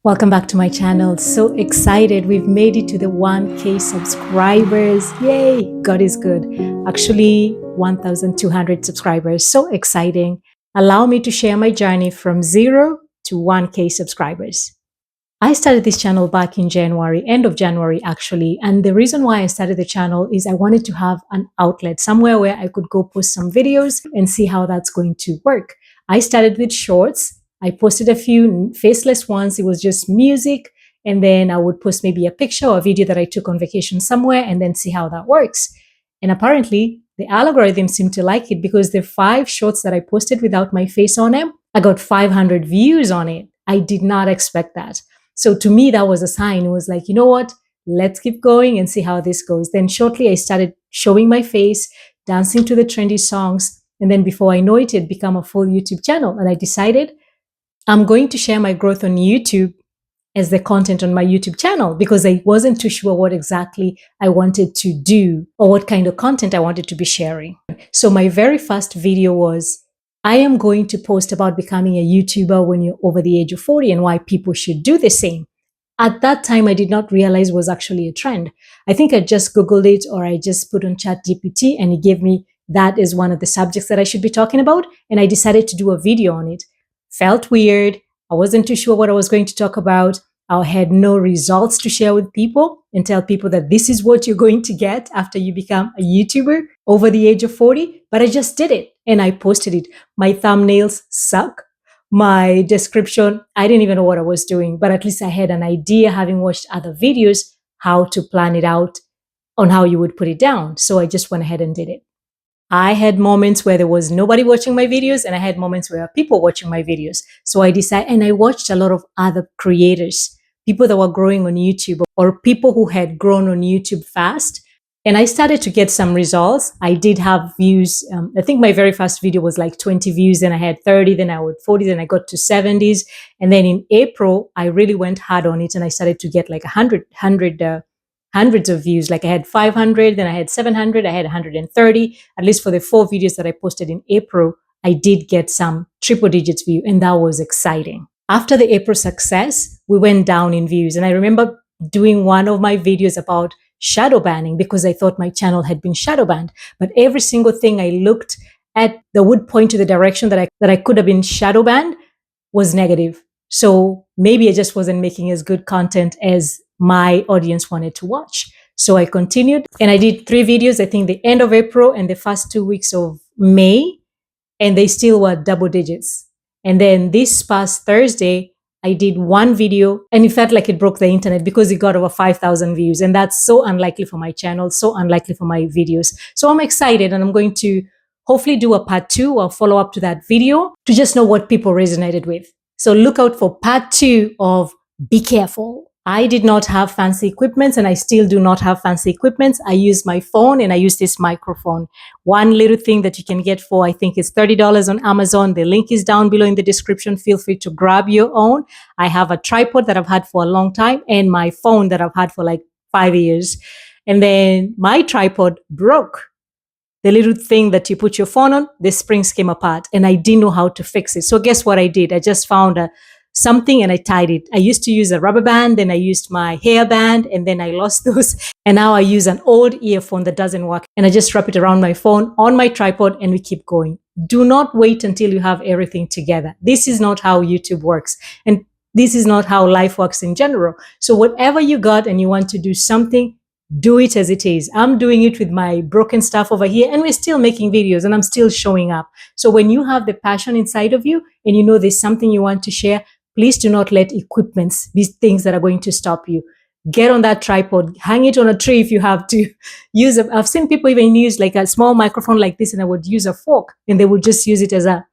Welcome back to my channel. So excited. We've made it to the 1K subscribers. Yay! God is good. Actually, 1,200 subscribers. So exciting. Allow me to share my journey from 0 to 1K subscribers. I started this channel back in January, end of January actually. And the reason why I started the channel is I wanted to have an outlet, somewhere where I could go post some videos and see how that's going to work. I started with shorts. I posted a few faceless ones. It was just music. And then I would post maybe a picture or a video that I took on vacation somewhere and then see how that works. And apparently the algorithm seemed to like it because the 5 shorts that I posted without my face on them, I got 500 views on it. I did not expect that. So to me, that was a sign. It was like, you know what? Let's keep going and see how this goes. Then shortly, I started showing my face, dancing to the trendy songs. And then before I know it, it became a full YouTube channel. And I decided I'm going to share my growth on YouTube as the content on my YouTube channel because I wasn't too sure what exactly I wanted to do or what kind of content I wanted to be sharing. So my very first video was, I am going to post about becoming a YouTuber when you're over the age of 40 and why people should do the same. At that time, I did not realize it was actually a trend. I think I just Googled it or I just put on ChatGPT and it gave me that is one of the subjects that I should be talking about. And I decided to do a video on it. Felt weird. I wasn't too sure what I was going to talk about. I had no results to share with people and tell people that this is what you're going to get after you become a YouTuber over the age of 40. But I just did it and I posted it. My thumbnails suck. My description, I didn't even know what I was doing, but at least I had an idea, having watched other videos, how to plan it out on how you would put it down. So I just went ahead and did it. I had moments where there was nobody watching my videos and I had moments where people watching my videos. So I decided, and I watched a lot of other creators, people that were growing on YouTube or people who had grown on YouTube fast. And I started to get some results. I did have views. I think my very first video was like 20 views. Then I had 30, then I had 40, then I got to 70s. And then in April, I really went hard on it and I started to get like 100, hundreds of views. Like I had 500, then I had 700, I had 130. At least for the 4 videos that I posted in April, I did get some triple digits view and that was exciting. After the April success, we went down in views. And I remember doing one of my videos about shadow banning because I thought my channel had been shadow banned. But every single thing I looked at that would point to the direction that I could have been shadow banned was negative. So maybe I just wasn't making as good content as my audience wanted to watch. So I continued and I did 3 videos, I think the end of April and the first 2 weeks of May, and they still were double digits. And then this past Thursday, I did 1 video and it felt like it broke the internet because it got over 5,000 views. And that's so unlikely for my channel, so unlikely for my videos. So I'm excited and I'm going to hopefully do a part 2 or follow up to that video to just know what people resonated with. So look out for part 2 of Be Careful. I did not have fancy equipment and I still do not have fancy equipment. I use my phone and I use this microphone. One little thing that you can get for, I think it's $30 on Amazon. The link is down below in the description. Feel free to grab your own. I have a tripod that I've had for a long time and my phone that I've had for like 5 years. And then my tripod broke. The little thing that you put your phone on, the springs came apart and I didn't know how to fix it. So guess what I did? I just found something and I tied it. I used to use a rubber band, then I used my hair band and then I lost those. And now I use an old earphone that doesn't work and I just wrap it around my phone on my tripod and we keep going. Do not wait until you have everything together. This is not how YouTube works. And this is not how life works in general. So whatever you got and you want to do something, do it as it is. I'm doing it with my broken stuff over here and we're still making videos and I'm still showing up. So when you have the passion inside of you and you know there's something you want to share, please do not let equipments be things that are going to stop you. Get on that tripod, hang it on a tree if you have to. I've seen people even use like a small microphone like this and I would use a fork and they would just use it as a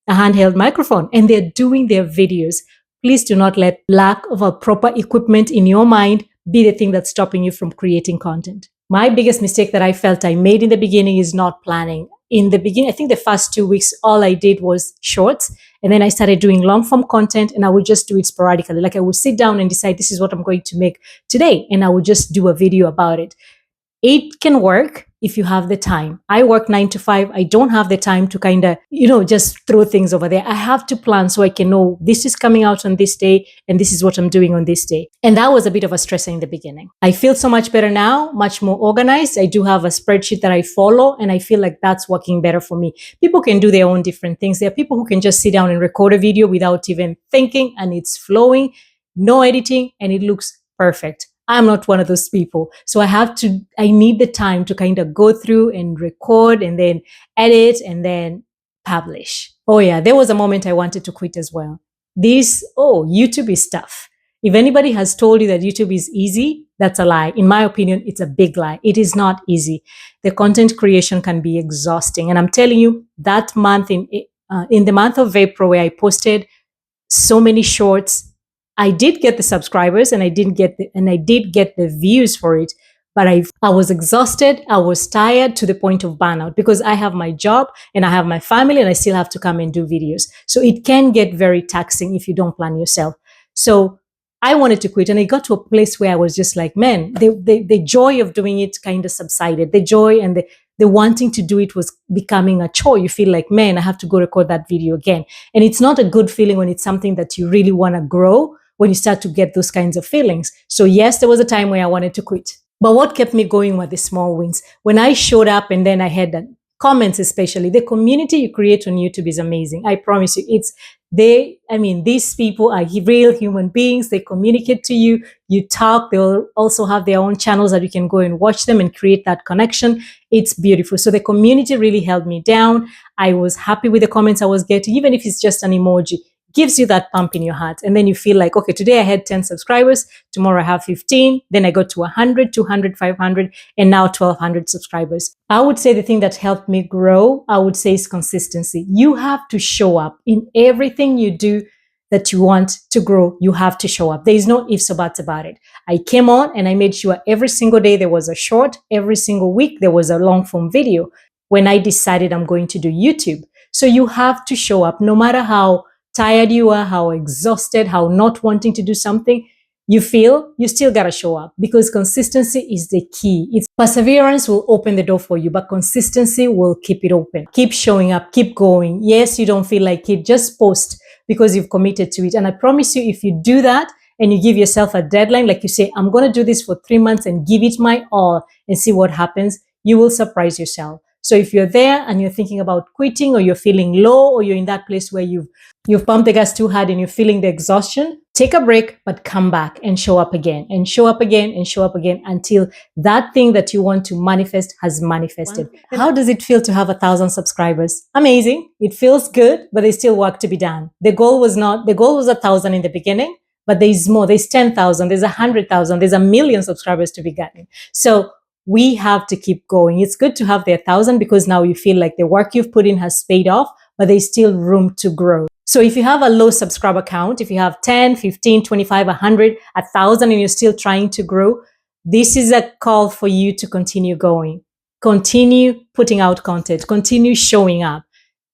handheld microphone and they're doing their videos. Please do not let lack of a proper equipment in your mind be the thing that's stopping you from creating content. My biggest mistake that I felt I made in the beginning is not planning. In the beginning, I think the first 2 weeks, all I did was shorts. And then I started doing long form content and I would just do it sporadically. Like I would sit down and decide this is what I'm going to make today. And I would just do a video about it. It can work if you have the time. I work 9 to 5. I don't have the time to kind of, just throw things over there. I have to plan so I can know this is coming out on this day and this is what I'm doing on this day. And that was a bit of a stressor in the beginning. I feel so much better now, much more organized. I do have a spreadsheet that I follow and I feel like that's working better for me. People can do their own different things. There are people who can just sit down and record a video without even thinking and it's flowing, no editing, and it looks perfect. I'm not one of those people. So I need the time to kind of go through and record and then edit and then publish. Oh yeah, there was a moment I wanted to quit as well. YouTube is tough. If anybody has told you that YouTube is easy, that's a lie. In my opinion, it's a big lie. It is not easy. The content creation can be exhausting. And I'm telling you, that month in the month of April where I posted so many shorts, I did get the subscribers and I did get the views for it, but I was exhausted. I was tired to the point of burnout because I have my job and I have my family and I still have to come and do videos. So it can get very taxing if you don't plan yourself. So I wanted to quit and I got to a place where I was just like, man, the joy of doing it kind of subsided. The joy and the wanting to do it was becoming a chore. You feel like, man, I have to go record that video again. And it's not a good feeling when it's something that you really want to grow, when you start to get those kinds of feelings. So yes, there was a time where I wanted to quit. But what kept me going were the small wins. When I showed up and then I had comments, especially the community you create on YouTube is amazing. I promise you, these people are real human beings. They communicate to you, you talk. They'll also have their own channels that you can go and watch them and create that connection. It's beautiful. So the community really held me down. I was happy with the comments I was getting, even if it's just an emoji. Gives you that pump in your heart. And then you feel like, okay, today I had 10 subscribers, tomorrow I have 15, then I got to 100, 200, 500, and now 1,200 subscribers. I would say the thing that helped me grow, is consistency. You have to show up in everything you do that you want to grow. You have to show up. There is no ifs or buts about it. I came on and I made sure every single day there was a short, every single week there was a long form video when I decided I'm going to do YouTube. So you have to show up no matter how tired you are, how exhausted, how not wanting to do something you feel, you still gotta show up because consistency is the key. Perseverance will open the door for you, but consistency will keep it open. Keep showing up, keep going. Yes, you don't feel like it, just post because you've committed to it. And I promise you, if you do that and you give yourself a deadline, like you say, I'm gonna do this for 3 months and give it my all and see what happens, you will surprise yourself. So if you're there and you're thinking about quitting or you're feeling low or you're in that place where you've pumped the gas too hard and you're feeling the exhaustion, take a break, but come back and show up again and show up again and show up again until that thing that you want to manifest has manifested. Wow. How does it feel to have 1,000 subscribers? Amazing. It feels good, but there's still work to be done. The goal was 1,000 in the beginning, but there's more. There's 10,000, there's 100,000, there's 1,000,000 subscribers to be gotten. So we have to keep going. It's good to have the 1,000 because now you feel like the work you've put in has paid off, but there's still room to grow. So if you have a low subscriber count, if you have 10, 15, 25, 100, 1,000, and you're still trying to grow, this is a call for you to continue going. Continue putting out content. Continue showing up.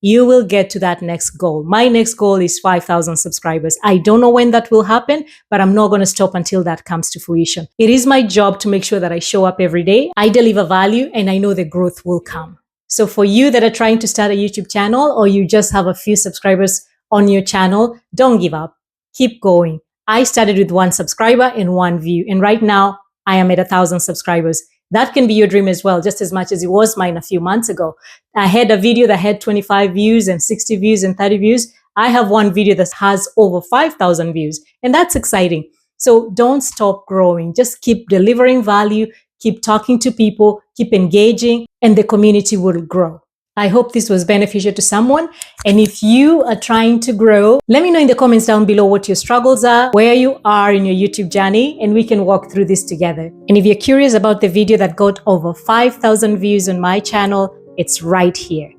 You will get to that next goal. My next goal is 5,000 subscribers. I don't know when that will happen, but I'm not going to stop until that comes to fruition. It is my job to make sure that I show up every day. I deliver value and I know the growth will come. So for you that are trying to start a YouTube channel or you just have a few subscribers on your channel, don't give up. Keep going. I started with 1 subscriber and 1 view. And right now I am at 1,000 subscribers. That can be your dream as well, just as much as it was mine a few months ago. I had a video that had 25 views and 60 views and 30 views. I have one video that has over 5,000 views, and that's exciting. So don't stop growing. Just keep delivering value, keep talking to people, keep engaging, and the community will grow. I hope this was beneficial to someone. And if you are trying to grow, let me know in the comments down below what your struggles are, where you are in your YouTube journey, and we can walk through this together. And if you're curious about the video that got over 5,000 views on my channel, it's right here.